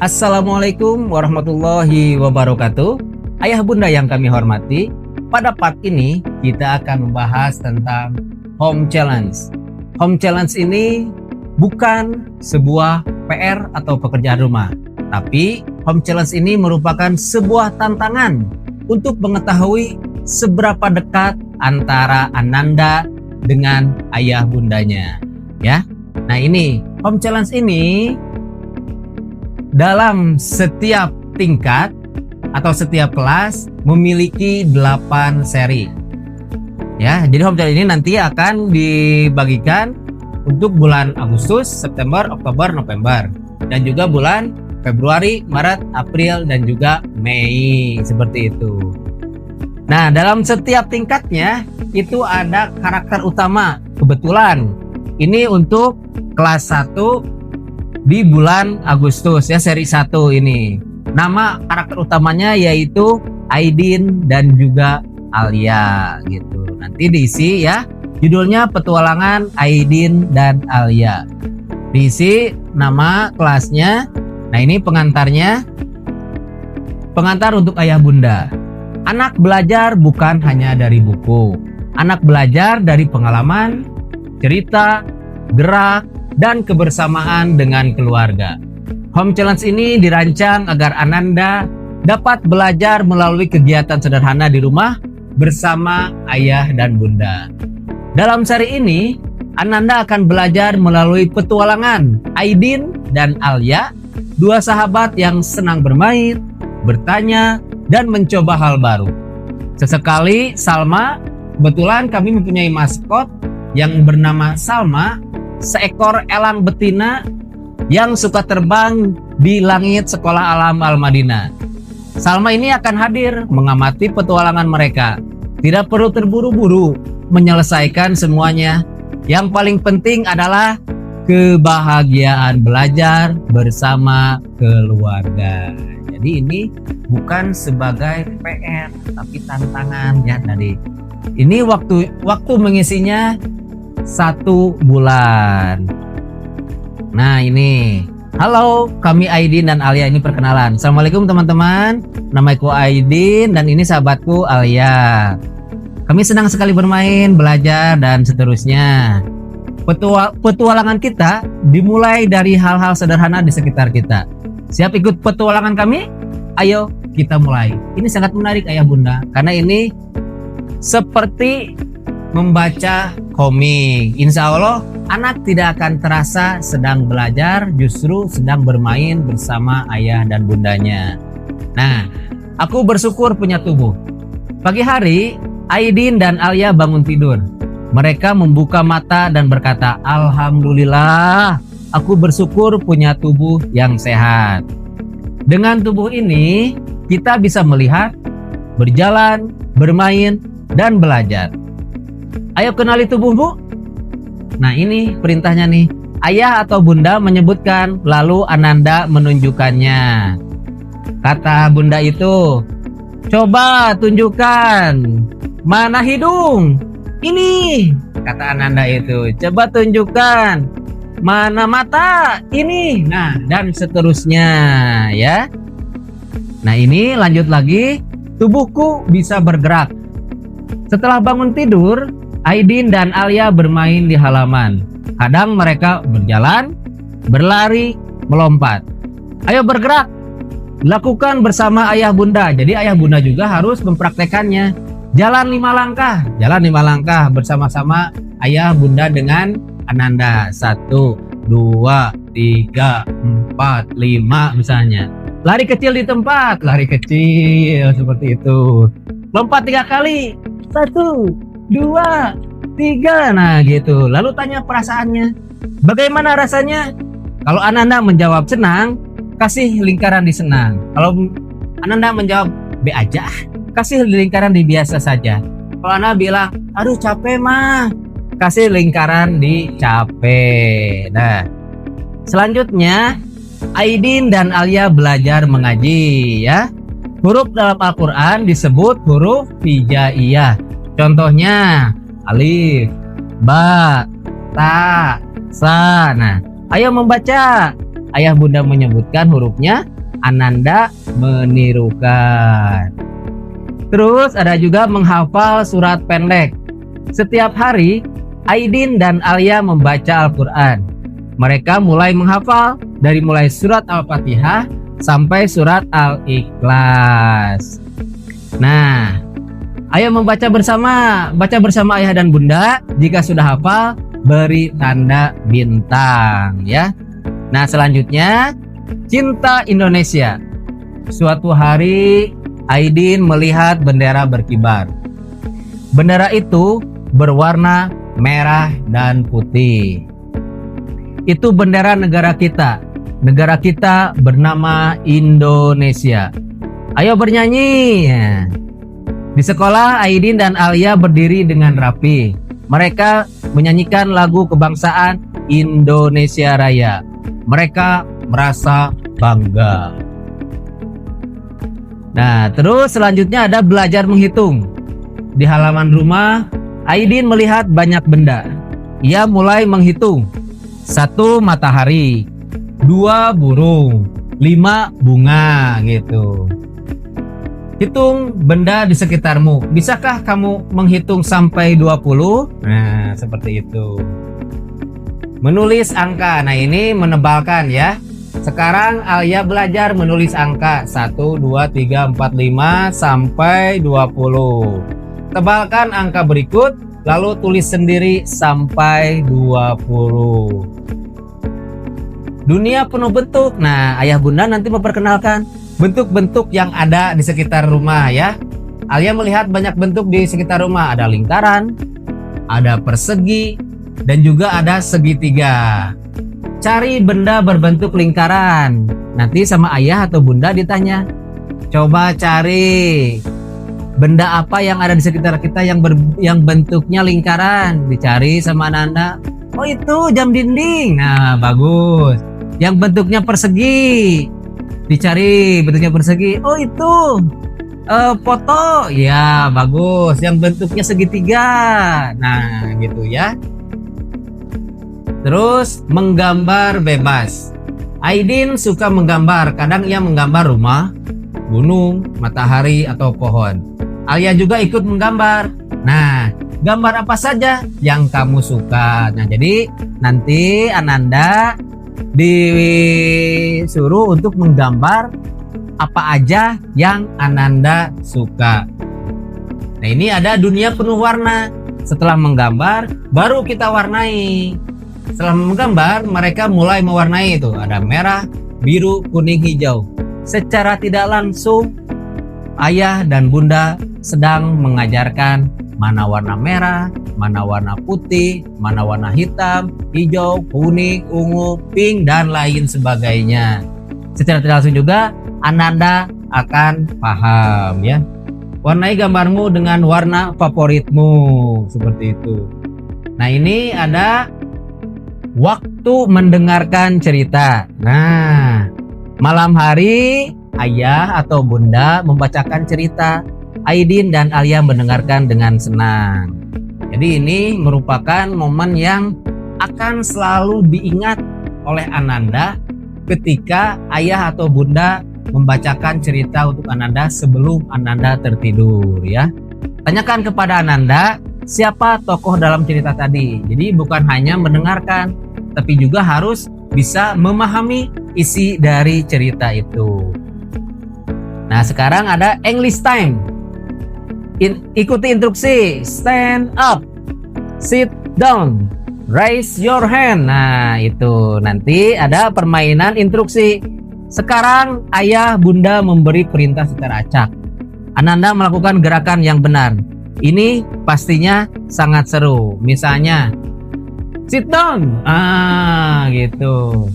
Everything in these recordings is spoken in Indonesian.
Assalamualaikum warahmatullahi wabarakatuh. Ayah bunda yang kami hormati, pada part ini kita akan membahas tentang home challenge. Home challenge ini bukan sebuah PR atau pekerjaan rumah, tapi home challenge ini merupakan sebuah tantangan untuk mengetahui seberapa dekat antara Ananda dengan ayah bundanya, ya. Nah, ini home challenge ini dalam setiap tingkat atau setiap kelas memiliki 8 seri. Ya, jadi home challenge ini nanti akan dibagikan untuk bulan Agustus, September, Oktober, November, dan juga bulan Februari, Maret, April, dan juga Mei, seperti itu. Nah, dalam setiap tingkatnya itu ada karakter utama. Kebetulan ini untuk kelas 1 di bulan Agustus, ya, seri 1 ini. Nama karakter utamanya yaitu Aidin dan juga Alia gitu. Nanti diisi, ya, judulnya Petualangan Aidin dan Alia. Diisi nama kelasnya. Nah, ini pengantarnya. Pengantar untuk ayah bunda. Anak belajar bukan hanya dari buku. Anak belajar dari pengalaman, cerita, gerak, dan kebersamaan dengan keluarga. Home challenge ini dirancang agar Ananda dapat belajar melalui kegiatan sederhana di rumah bersama ayah dan bunda. Dalam seri ini, Ananda akan belajar melalui petualangan Aidin dan Alia, dua sahabat yang senang bermain, bertanya, dan mencoba hal baru. Sesekali Salma, kebetulan kami mempunyai maskot yang bernama Salma, seekor elang betina yang suka terbang di langit sekolah alam Al-Madinah. Salma ini akan hadir mengamati petualangan mereka. Tidak perlu terburu-buru menyelesaikan semuanya. Yang paling penting adalah kebahagiaan belajar bersama keluarga. Jadi ini bukan sebagai PR tapi tantangan, ya tadi. Ini waktu mengisinya 1 bulan. Nah, ini. Halo, kami Aidin dan Alia, ini perkenalan. Assalamualaikum teman-teman. Namaku Aidin dan ini sahabatku Alia. Kami senang sekali bermain, belajar, dan seterusnya. Petualangan kita dimulai dari hal-hal sederhana di sekitar kita. Siap ikut petualangan kami? Ayo kita mulai. Ini sangat menarik ayah bunda, karena ini seperti membaca komik. Insya Allah anak tidak akan terasa sedang belajar, justru sedang bermain bersama ayah dan bundanya. Nah, aku bersyukur punya tubuh. Pagi hari, Aidin dan Alia bangun tidur. Mereka membuka mata dan berkata, "Alhamdulillah, aku bersyukur punya tubuh yang sehat." Dengan tubuh ini, kita bisa melihat, berjalan, bermain, dan belajar. Ayo kenali tubuhmu. Nah, ini perintahnya nih. Ayah atau bunda menyebutkan, lalu Ananda menunjukkannya. Kata bunda itu, "Coba tunjukkan. Mana hidung? Ini." Kata Ananda itu, "Coba tunjukkan. Mana mata? Ini." Nah, dan seterusnya, ya. Nah, ini lanjut lagi. Tubuhku bisa bergerak. Setelah bangun tidur, Aidin dan Alia bermain di halaman. Kadang mereka berjalan, berlari, melompat. Ayo bergerak. Lakukan bersama ayah bunda. Jadi ayah bunda juga harus mempraktekannya. Jalan 5 langkah. Jalan 5 langkah bersama-sama ayah bunda dengan Ananda. 1, 2, 3, 4, 5 misalnya. Lari kecil di tempat. Lari kecil seperti itu. Lompat 3 kali. 1, 2, 3. Nah, gitu. Lalu tanya perasaannya. Bagaimana rasanya? Kalau Ananda menjawab senang, kasih lingkaran di senang. Kalau Ananda menjawab B aja, kasih lingkaran di biasa saja. Kalau Ananda bilang, aduh capek mah, kasih lingkaran di capek. Nah, selanjutnya Aidin dan Alia belajar mengaji, ya. Huruf dalam Al-Quran disebut huruf hijaiyah. Contohnya alif, ba, ta, sa. Nah, ayo membaca ayah bunda menyebutkan hurufnya, Ananda menirukan. Terus ada juga menghafal surat pendek. Setiap hari, Aidin dan Alia membaca Al-Quran. Mereka mulai menghafal dari mulai surat Al-Fatihah sampai surat Al-Ikhlas. Nah, ayo membaca bersama. Baca bersama ayah dan bunda. Jika sudah hafal, beri tanda bintang ya. Nah, selanjutnya cinta Indonesia. Suatu hari Aidin melihat bendera berkibar. Bendera itu berwarna merah dan putih. Itu bendera negara kita. Negara kita bernama Indonesia. Ayo bernyanyi. Di sekolah, Aidin dan Alia berdiri dengan rapi. Mereka menyanyikan lagu kebangsaan Indonesia Raya. Mereka merasa bangga. Nah, terus selanjutnya ada belajar menghitung. Di halaman rumah, Aidin melihat banyak benda. Ia mulai menghitung. 1 matahari, 2 burung, 5 bunga gitu. Hitung benda di sekitarmu. Bisakah kamu menghitung sampai 20? Nah, seperti itu. Menulis angka. Nah, ini menebalkan ya. Sekarang Alia belajar menulis angka 1, 2, 3, 4, 5 sampai 20. Tebalkan angka berikut, lalu tulis sendiri sampai 20. Dunia penuh bentuk. Nah, ayah bunda nanti memperkenalkan bentuk-bentuk yang ada di sekitar rumah ya. Alia melihat banyak bentuk di sekitar rumah. Ada lingkaran, ada persegi, dan juga ada segitiga. Cari benda berbentuk lingkaran. Nanti sama ayah atau bunda ditanya, coba cari benda apa yang ada di sekitar kita yang bentuknya lingkaran. Dicari sama Nanda. Oh, itu jam dinding. Nah, bagus. Yang bentuknya persegi. Dicari bentuknya persegi. Oh, itu foto. Ya, bagus. Yang bentuknya segitiga. Nah, gitu ya. Terus menggambar bebas. Aidin suka menggambar. Kadang ia menggambar rumah, gunung, matahari, atau pohon. Alia juga ikut menggambar. Nah, gambar apa saja yang kamu suka. Nah, jadi nanti Ananda disuruh untuk menggambar apa aja yang Ananda suka. Nah, ini ada dunia penuh warna. Setelah menggambar, baru kita warnai. Setelah menggambar, mereka mulai mewarnai itu. Ada merah, biru, kuning, hijau. Secara tidak langsung, ayah dan bunda sedang mengajarkan mana warna merah, mana warna putih, mana warna hitam, hijau, kuning, ungu, pink, dan lain sebagainya. Secara tidak langsung juga, Ananda akan paham ya. Warnai gambarmu dengan warna favoritmu. Seperti itu. Nah, ini ada waktu mendengarkan cerita. Nah, malam hari ayah atau bunda membacakan cerita. Aidin dan Alia mendengarkan dengan senang. Jadi ini merupakan momen yang akan selalu diingat oleh Ananda ketika ayah atau bunda membacakan cerita untuk Ananda sebelum Ananda tertidur ya. Tanyakan kepada Ananda siapa tokoh dalam cerita tadi. Jadi bukan hanya mendengarkan, tapi juga harus bisa memahami isi dari cerita itu. Nah, sekarang ada English time. Ikuti instruksi. Stand up, sit down, raise your hand. Nah, itu nanti ada permainan instruksi. Sekarang ayah bunda memberi perintah secara acak. Ananda melakukan gerakan yang benar. Ini pastinya sangat seru. Misalnya, sit down. Gitu.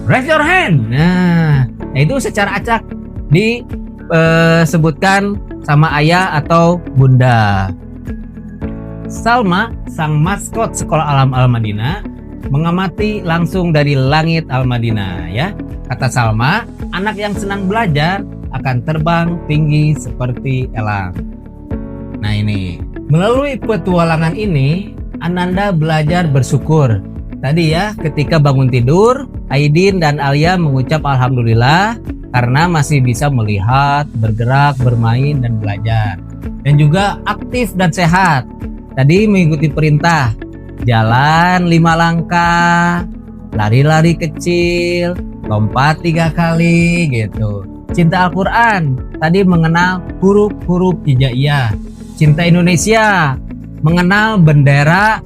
Raise your hand. Nah, itu secara acak disebutkan sama ayah atau bunda. Salma, sang maskot sekolah alam Al-Madinah, mengamati langsung dari langit Al-Madinah ya. Kata Salma, anak yang senang belajar akan terbang tinggi seperti elang. Nah, ini melalui petualangan ini Ananda belajar bersyukur tadi ya, ketika bangun tidur, Aidin dan Alia mengucap alhamdulillah karena masih bisa melihat, bergerak, bermain, dan belajar. Dan juga aktif dan sehat. Tadi mengikuti perintah, jalan 5 langkah, lari-lari kecil, lompat 3 kali gitu. Cinta Al-Quran, tadi mengenal huruf-huruf hijaiyah. Cinta Indonesia, mengenal bendera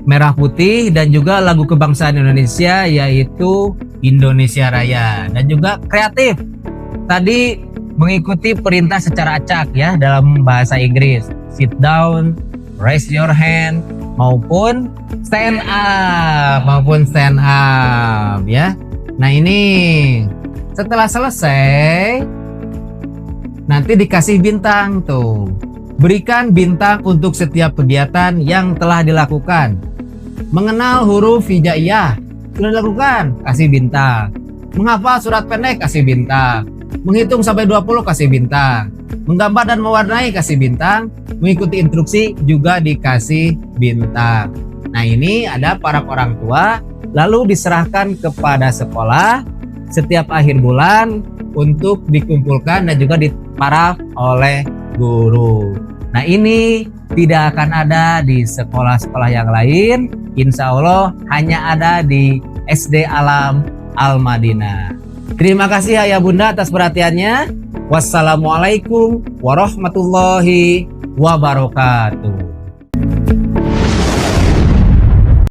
merah putih dan juga lagu kebangsaan Indonesia yaitu Indonesia Raya. Dan juga kreatif, tadi mengikuti perintah secara acak ya dalam bahasa Inggris, sit down, raise your hand, maupun stand up ya. Nah ini setelah selesai nanti dikasih bintang tuh. Berikan bintang untuk setiap kegiatan yang telah dilakukan. Mengenal huruf hijaiyah sudah dilakukan, kasih bintang. Menghafal surat pendek, kasih bintang. Menghitung sampai 20, kasih bintang. Menggambar dan mewarnai, kasih bintang. Mengikuti instruksi juga dikasih bintang. Nah ini ada para orang tua, lalu diserahkan kepada sekolah setiap akhir bulan untuk dikumpulkan dan juga diparaf oleh guru. Nah ini tidak akan ada di sekolah-sekolah yang lain, insya Allah hanya ada di SD Alam Al-Madinah. Terima kasih ayah bunda atas perhatiannya. Wassalamualaikum warahmatullahi wabarakatuh.